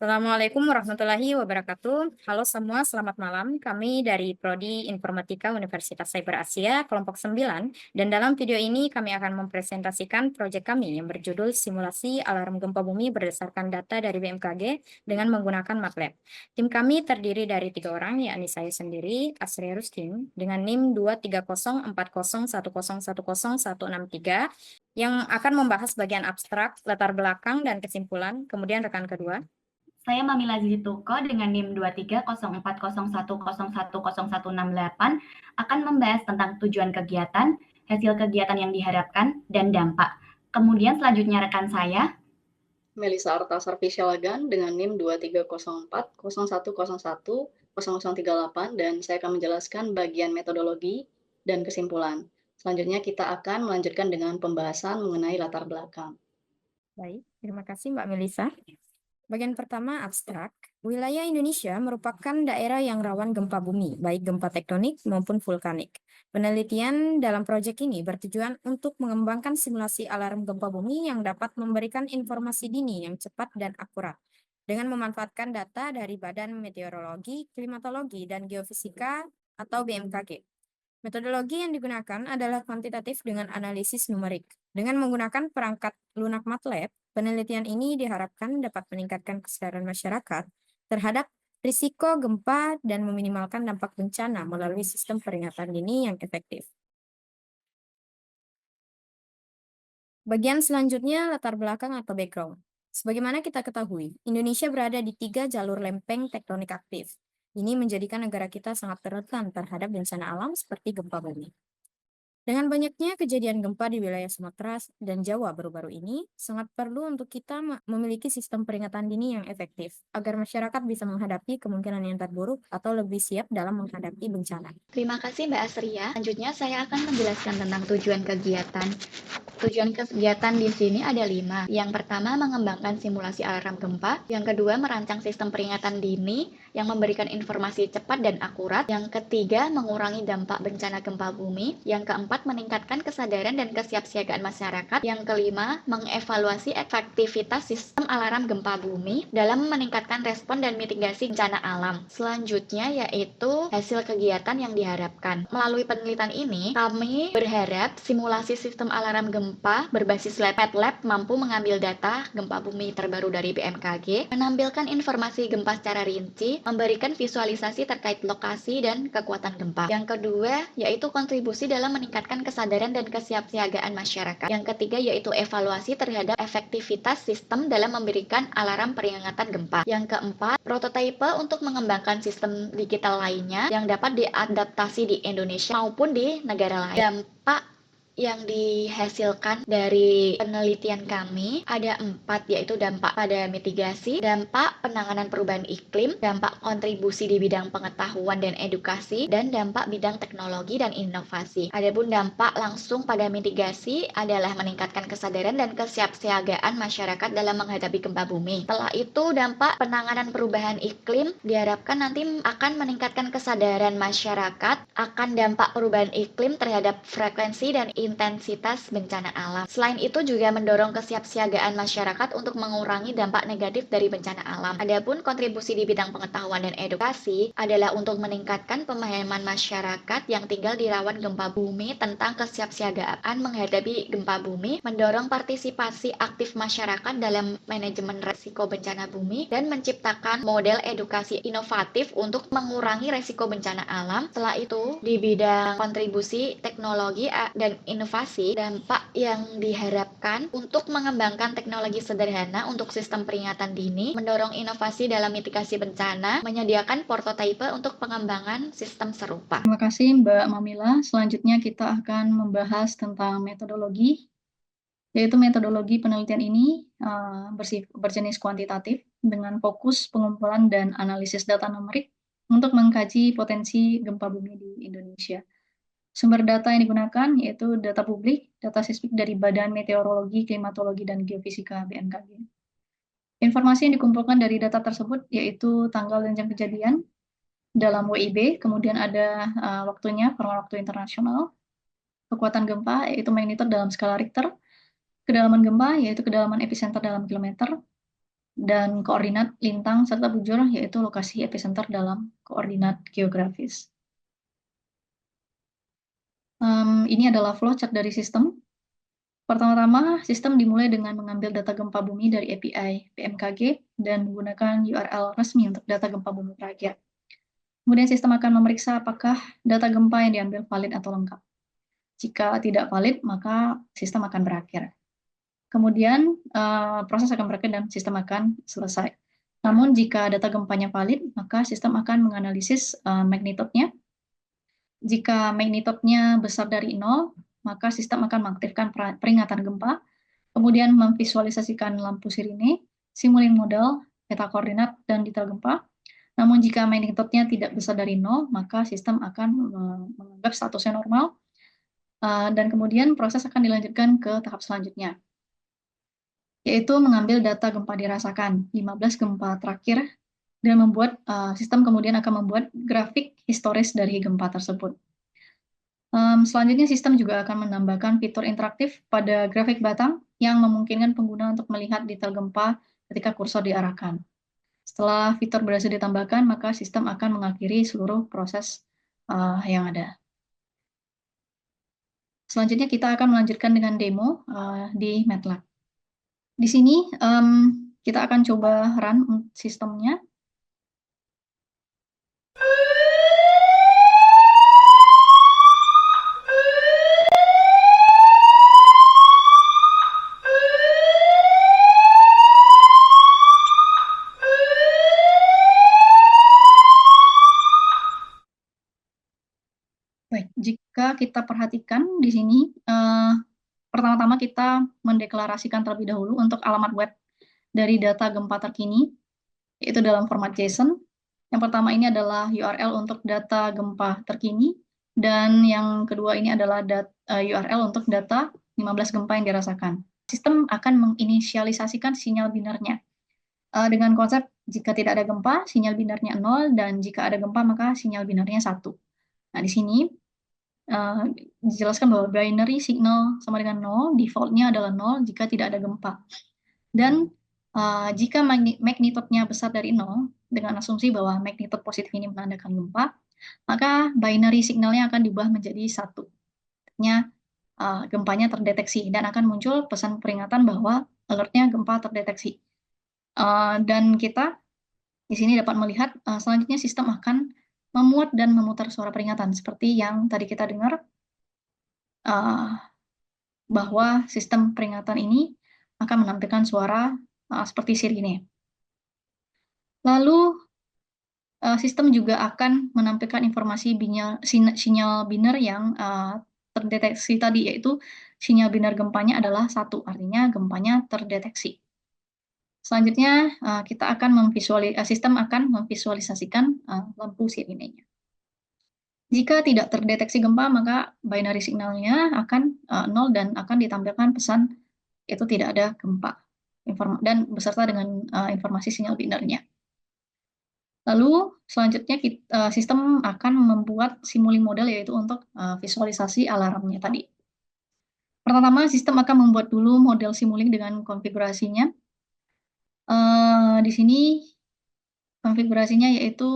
Assalamualaikum warahmatullahi wabarakatuh. Halo semua, selamat malam. Kami dari Prodi Informatika Universitas Cyber Asia, kelompok 9. Dan dalam video ini kami akan mempresentasikan proyek kami yang berjudul Simulasi Alarm Gempa Bumi berdasarkan data dari BMKG dengan menggunakan MATLAB. Tim kami terdiri dari 3 orang, yakni saya sendiri, Asri Rustin, dengan NIM 2304010101163, yang akan membahas bagian abstrak, latar belakang, dan kesimpulan. Kemudian rekan kedua, Saya Mamila Zituko dengan NIM 2304010101168 akan membahas tentang tujuan kegiatan, hasil kegiatan yang diharapkan, dan dampak. Kemudian selanjutnya rekan saya, Melisa Artasar Fisyalagan dengan NIM 2304010101038 dan saya akan menjelaskan bagian metodologi dan kesimpulan. Selanjutnya kita akan melanjutkan dengan pembahasan mengenai latar belakang. baik, terima kasih Mbak Melisa. Bagian pertama, abstrak. Wilayah Indonesia merupakan daerah yang rawan gempa bumi, baik gempa tektonik maupun vulkanik. Penelitian dalam proyek ini bertujuan untuk mengembangkan simulasi alarm gempa bumi yang dapat memberikan informasi dini yang cepat dan akurat, dengan memanfaatkan data dari Badan Meteorologi, Klimatologi, dan Geofisika atau BMKG. Metodologi yang digunakan adalah kuantitatif dengan analisis numerik. Dengan menggunakan perangkat lunak MATLAB, penelitian ini diharapkan dapat meningkatkan kesadaran masyarakat terhadap risiko gempa dan meminimalkan dampak bencana melalui sistem peringatan dini yang efektif. Bagian selanjutnya, latar belakang atau background. Sebagaimana kita ketahui, Indonesia berada di 3 jalur lempeng tektonik aktif. Ini menjadikan negara kita sangat rentan terhadap bencana alam seperti gempa bumi. Dengan banyaknya kejadian gempa di wilayah Sumatera dan Jawa baru-baru ini, sangat perlu untuk kita memiliki sistem peringatan dini yang efektif, agar masyarakat bisa menghadapi kemungkinan yang terburuk atau lebih siap dalam menghadapi bencana. terima kasih Mbak Asria. Selanjutnya saya akan menjelaskan tentang tujuan kegiatan. Tujuan kegiatan di sini ada 5. Yang pertama, mengembangkan simulasi alarm gempa. Yang kedua, merancang sistem peringatan dini yang memberikan informasi cepat dan akurat. Yang ketiga, mengurangi dampak bencana gempa bumi. Yang keempat, meningkatkan kesadaran dan kesiapsiagaan masyarakat. Yang kelima, mengevaluasi efektivitas sistem alarm gempa bumi dalam meningkatkan respon dan mitigasi bencana alam. Selanjutnya yaitu hasil kegiatan yang diharapkan. Melalui penelitian ini, kami berharap simulasi sistem alarm gempa berbasis MATLAB mampu mengambil data gempa bumi terbaru dari BMKG, menampilkan informasi gempa secara rinci, memberikan visualisasi terkait lokasi dan kekuatan gempa. Yang kedua, yaitu kontribusi dalam meningkatkan kesadaran dan kesiapsiagaan masyarakat. Yang ketiga, yaitu evaluasi terhadap efektivitas sistem dalam memberikan alarm peringatan gempa. Yang keempat, prototipe untuk mengembangkan sistem digital lainnya yang dapat diadaptasi di Indonesia maupun di negara lain. Dampak yang dihasilkan dari penelitian kami ada 4, yaitu dampak pada mitigasi, dampak penanganan perubahan iklim, dampak kontribusi di bidang pengetahuan dan edukasi, dan dampak bidang teknologi dan inovasi. Adapun dampak langsung pada mitigasi adalah meningkatkan kesadaran dan kesiapsiagaan masyarakat dalam menghadapi gempa bumi. Setelah itu, dampak penanganan perubahan iklim diharapkan nanti akan meningkatkan kesadaran masyarakat akan dampak perubahan iklim terhadap frekuensi dan intensitas bencana alam. Selain itu juga mendorong kesiapsiagaan masyarakat untuk mengurangi dampak negatif dari bencana alam. Adapun kontribusi di bidang pengetahuan dan edukasi adalah untuk meningkatkan pemahaman masyarakat yang tinggal di rawan gempa bumi tentang kesiapsiagaan menghadapi gempa bumi, mendorong partisipasi aktif masyarakat dalam manajemen risiko bencana bumi, dan menciptakan model edukasi inovatif untuk mengurangi risiko bencana alam. Setelah itu, di bidang kontribusi teknologi dan inovasi, dampak yang diharapkan untuk mengembangkan teknologi sederhana untuk sistem peringatan dini, mendorong inovasi dalam mitigasi bencana, menyediakan prototipe untuk pengembangan sistem serupa. Terima kasih Mbak Mamila. Selanjutnya kita akan membahas tentang metodologi, yaitu metodologi penelitian ini berjenis kuantitatif dengan fokus pengumpulan dan analisis data numerik untuk mengkaji potensi gempa bumi di Indonesia. Sumber data yang digunakan yaitu data publik, data seismik dari Badan Meteorologi, Klimatologi, dan Geofisika BMKG. Informasi yang dikumpulkan dari data tersebut yaitu tanggal dan jam kejadian dalam WIB, kemudian ada waktunya, format waktu internasional, kekuatan gempa yaitu magnitudo dalam skala Richter, kedalaman gempa yaitu kedalaman epicenter dalam kilometer, dan koordinat lintang serta bujur, yaitu lokasi epicenter dalam koordinat geografis. Ini adalah flowchart dari sistem. Pertama-tama, sistem dimulai dengan mengambil data gempa bumi dari API BMKG dan menggunakan URL resmi untuk data gempa bumi terakhir. Kemudian sistem akan memeriksa apakah data gempa yang diambil valid atau lengkap. Jika tidak valid, maka sistem akan berakhir. Kemudian proses akan berakhir dan sistem akan selesai. Namun jika data gempanya valid, maka sistem akan menganalisis magnitudenya. Jika magnitudenya besar dari 0, maka sistem akan mengaktifkan peringatan gempa, kemudian memvisualisasikan lampu sirine, simulink model, peta koordinat, dan detail gempa. Namun jika magnitudenya tidak besar dari 0, maka sistem akan menganggap statusnya normal, dan kemudian proses akan dilanjutkan ke tahap selanjutnya, yaitu mengambil data gempa dirasakan, 15 gempa terakhir, dan sistem kemudian akan membuat grafik historis dari gempa tersebut. Selanjutnya, sistem juga akan menambahkan fitur interaktif pada grafik batang yang memungkinkan pengguna untuk melihat detail gempa ketika kursor diarahkan. Setelah fitur berhasil ditambahkan, maka sistem akan mengakhiri seluruh proses yang ada. Selanjutnya, kita akan melanjutkan dengan demo di MATLAB. Di sini kita akan coba run sistemnya. Baik, jika kita perhatikan di sini, pertama-tama kita mendeklarasikan terlebih dahulu untuk alamat web dari data gempa terkini, yaitu dalam format JSON. Yang pertama ini adalah URL untuk data gempa terkini, dan yang kedua ini adalah URL untuk data 15 gempa yang dirasakan. Sistem akan menginisialisasikan sinyal binarnya dengan konsep jika tidak ada gempa, sinyal binarnya 0, dan jika ada gempa, maka sinyal binarnya 1. Nah, di sini dijelaskan bahwa binary signal sama dengan 0, defaultnya adalah 0 jika tidak ada gempa. Dan jika magnitudenya besar dari 0, dengan asumsi bahwa magnitud positif ini menandakan gempa, maka binary signalnya akan diubah menjadi 1. Artinya gempanya terdeteksi dan akan muncul pesan peringatan bahwa alertnya gempa terdeteksi. Dan kita di sini dapat melihat selanjutnya sistem akan memuat dan memutar suara peringatan seperti yang tadi kita dengar, bahwa sistem peringatan ini akan menampilkan suara seperti sirine. Lalu sistem juga akan menampilkan informasi sinyal binar yang terdeteksi tadi, yaitu sinyal binar gempanya adalah 1, artinya gempanya terdeteksi. Selanjutnya sistem akan memvisualisasikan lampu sirinenya. Jika tidak terdeteksi gempa, maka binary signalnya akan 0 dan akan ditampilkan pesan itu tidak ada gempa, dan beserta dengan informasi sinyal binarnya. Lalu selanjutnya sistem akan membuat simulink model, yaitu untuk visualisasi alarmnya tadi. Pertama, sistem akan membuat dulu model simulink dengan konfigurasinya. Di sini konfigurasinya yaitu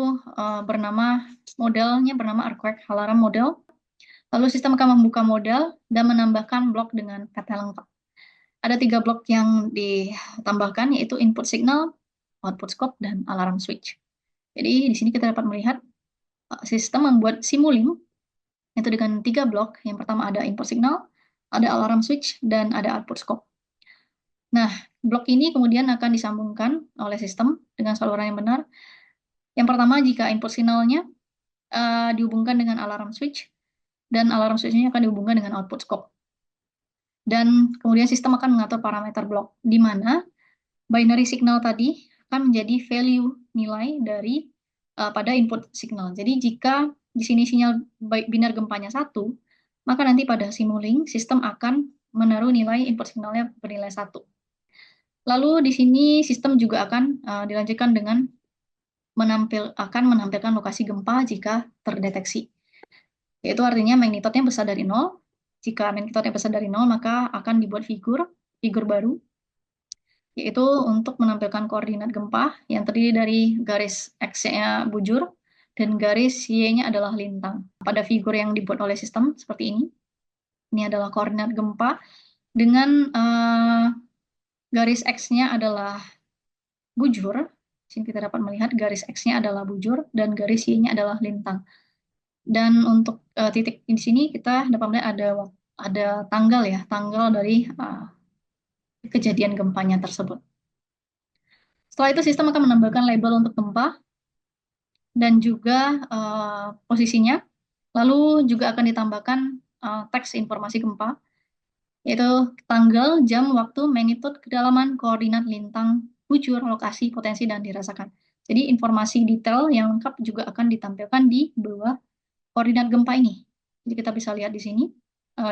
modelnya bernama Earthquake Alarm Model. Lalu sistem akan membuka model dan menambahkan blok dengan kata lengkap. Ada 3 blok yang ditambahkan, yaitu input signal, output scope, dan alarm switch. Jadi di sini kita dapat melihat sistem membuat simulink itu dengan 3 blok. Yang pertama ada input signal, ada alarm switch, dan ada output scope. Nah, blok ini kemudian akan disambungkan oleh sistem dengan saluran yang benar. Yang pertama, jika input signalnya dihubungkan dengan alarm switch, dan alarm switch-nya akan dihubungkan dengan output scope. Dan kemudian sistem akan mengatur parameter blok, di mana binary signal tadi akan menjadi value nilai dari pada input signal. Jadi jika di sini sinyal binar gempanya 1, maka nanti pada simulink sistem akan menaruh nilai input signalnya bernilai 1. Lalu di sini sistem juga akan dilanjutkan dengan menampilkan lokasi gempa jika terdeteksi. Yaitu artinya magnitudenya besar dari 0. Jika magnitudenya besar dari 0, maka akan dibuat figur baru. yaitu untuk menampilkan koordinat gempa yang terdiri dari garis X-nya bujur dan garis Y-nya adalah lintang. Pada figur yang dibuat oleh sistem seperti ini adalah koordinat gempa dengan garis X-nya adalah bujur. Di sini kita dapat melihat garis X-nya adalah bujur dan garis Y-nya adalah lintang. Dan untuk titik di sini kita dapat melihat ada tanggal ya, tanggal dari kejadian gempanya tersebut. Setelah itu sistem akan menambahkan label untuk gempa dan juga posisinya. Lalu juga akan ditambahkan teks informasi gempa, yaitu tanggal, jam, waktu, magnitude, kedalaman, koordinat, lintang, bujur, lokasi, potensi, dan dirasakan. Jadi informasi detail yang lengkap juga akan ditampilkan di bawah koordinat gempa ini. Jadi kita bisa lihat di sini,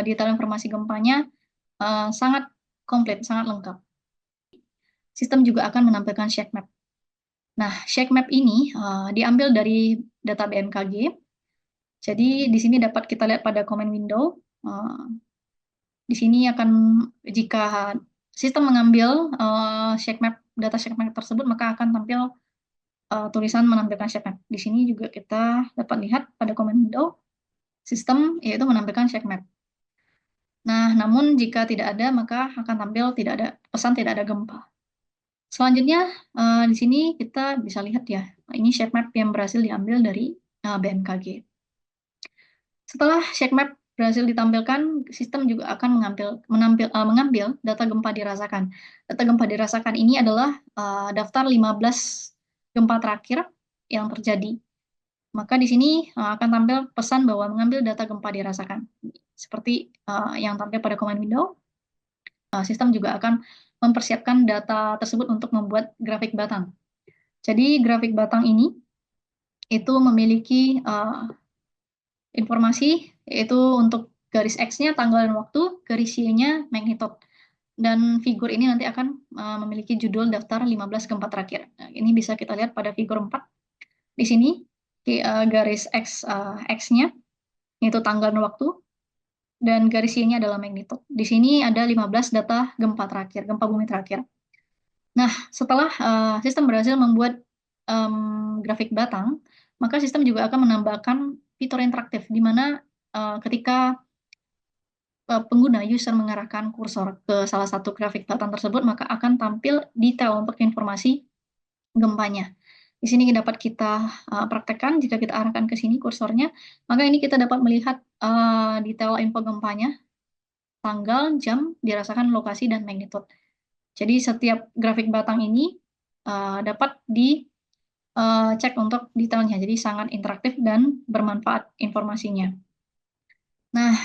detail informasi gempanya sangat komplit, sangat lengkap. Sistem juga akan menampilkan shake map. Nah, shake map ini diambil dari data BMKG. Jadi di sini dapat kita lihat pada comment window. Di sini akan, jika sistem mengambil data shake map tersebut, maka akan tampil tulisan menampilkan shake map. Di sini juga kita dapat lihat pada comment window, sistem yaitu menampilkan shake map. Nah, namun jika tidak ada, maka akan tampil tidak ada pesan, tidak ada gempa. Selanjutnya, di sini kita bisa lihat ya, ini shake map yang berhasil diambil dari BMKG. Setelah shake map berhasil ditampilkan, sistem juga akan mengambil data gempa dirasakan. Data gempa dirasakan ini adalah daftar 15 gempa terakhir yang terjadi. Maka di sini akan tampil pesan bahwa mengambil data gempa dirasakan. Seperti yang tampil pada comment window, sistem juga akan mempersiapkan data tersebut untuk membuat grafik batang. Jadi grafik batang ini itu memiliki informasi, yaitu untuk garis X-nya tanggal dan waktu, garis Y-nya magnitude. Dan figur ini nanti akan memiliki judul daftar 15 gempa terakhir. Nah, ini bisa kita lihat pada figur 4. Di sini garis X-nya yaitu tanggal dan waktu, dan garis Y-nya adalah magnitude. Di sini ada 15 data gempa terakhir, gempa bumi terakhir. Nah, setelah sistem berhasil membuat grafik batang, maka sistem juga akan menambahkan fitur interaktif, di mana ketika pengguna user mengarahkan kursor ke salah satu grafik batang tersebut, maka akan tampil detail untuk informasi gempanya. Di sini dapat kita praktekkan, jika kita arahkan ke sini kursornya, maka ini kita dapat melihat detail info gempanya, tanggal, jam, dirasakan, lokasi, dan magnitude. Jadi setiap grafik batang ini dapat dicek untuk detailnya, jadi sangat interaktif dan bermanfaat informasinya. Nah,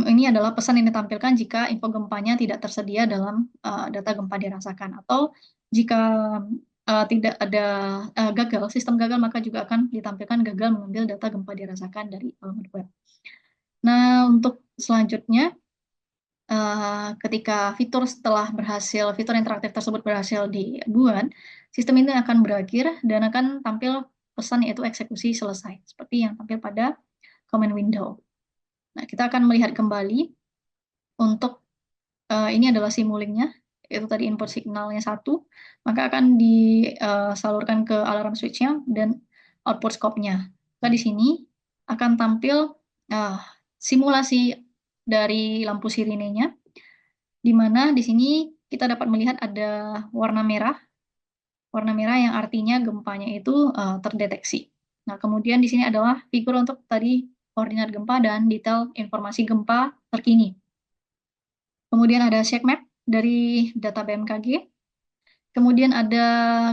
ini adalah pesan yang ditampilkan jika info gempanya tidak tersedia dalam data gempa dirasakan, atau jika tidak ada gagal, sistem gagal, maka juga akan ditampilkan gagal mengambil data gempa dirasakan dari alamat web. Nah, untuk selanjutnya, ketika fitur interaktif tersebut berhasil dibuat, sistem ini akan berakhir dan akan tampil pesan yaitu eksekusi selesai, seperti yang tampil pada comment window. Nah, kita akan melihat kembali untuk ini adalah simulingnya, yaitu tadi input signalnya 1, maka akan disalurkan ke alarm switch-nya dan output scope-nya. Maka di sini akan tampil simulasi dari lampu sirinenya, di mana di sini kita dapat melihat ada warna merah yang artinya gempanya itu terdeteksi. Nah, kemudian di sini adalah figur untuk tadi koordinat gempa dan detail informasi gempa terkini. Kemudian ada shake map dari data BMKG. Kemudian ada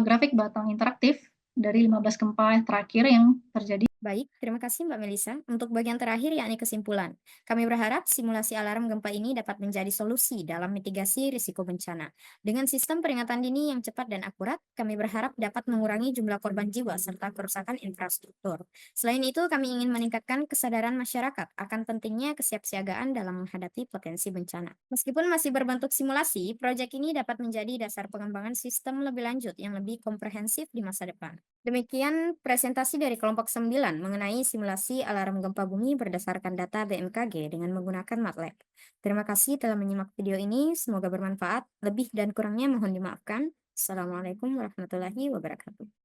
grafik batang interaktif dari 15 gempa terakhir yang terjadi. Baik, terima kasih Mbak Melisa. Untuk bagian terakhir yakni kesimpulan. Kami berharap simulasi alarm gempa ini dapat menjadi solusi dalam mitigasi risiko bencana. Dengan sistem peringatan dini yang cepat dan akurat, kami berharap dapat mengurangi jumlah korban jiwa serta kerusakan infrastruktur. Selain itu, kami ingin meningkatkan kesadaran masyarakat akan pentingnya kesiapsiagaan dalam menghadapi potensi bencana. Meskipun masih berbentuk simulasi, proyek ini dapat menjadi dasar pengembangan sistem lebih lanjut yang lebih komprehensif di masa depan. Demikian presentasi dari kelompok 9 pengetahuan mengenai simulasi alarm gempa bumi berdasarkan data BMKG dengan menggunakan MATLAB. Terima kasih telah menyimak video ini, semoga bermanfaat. Lebih dan kurangnya mohon dimaafkan. Assalamualaikum warahmatullahi wabarakatuh.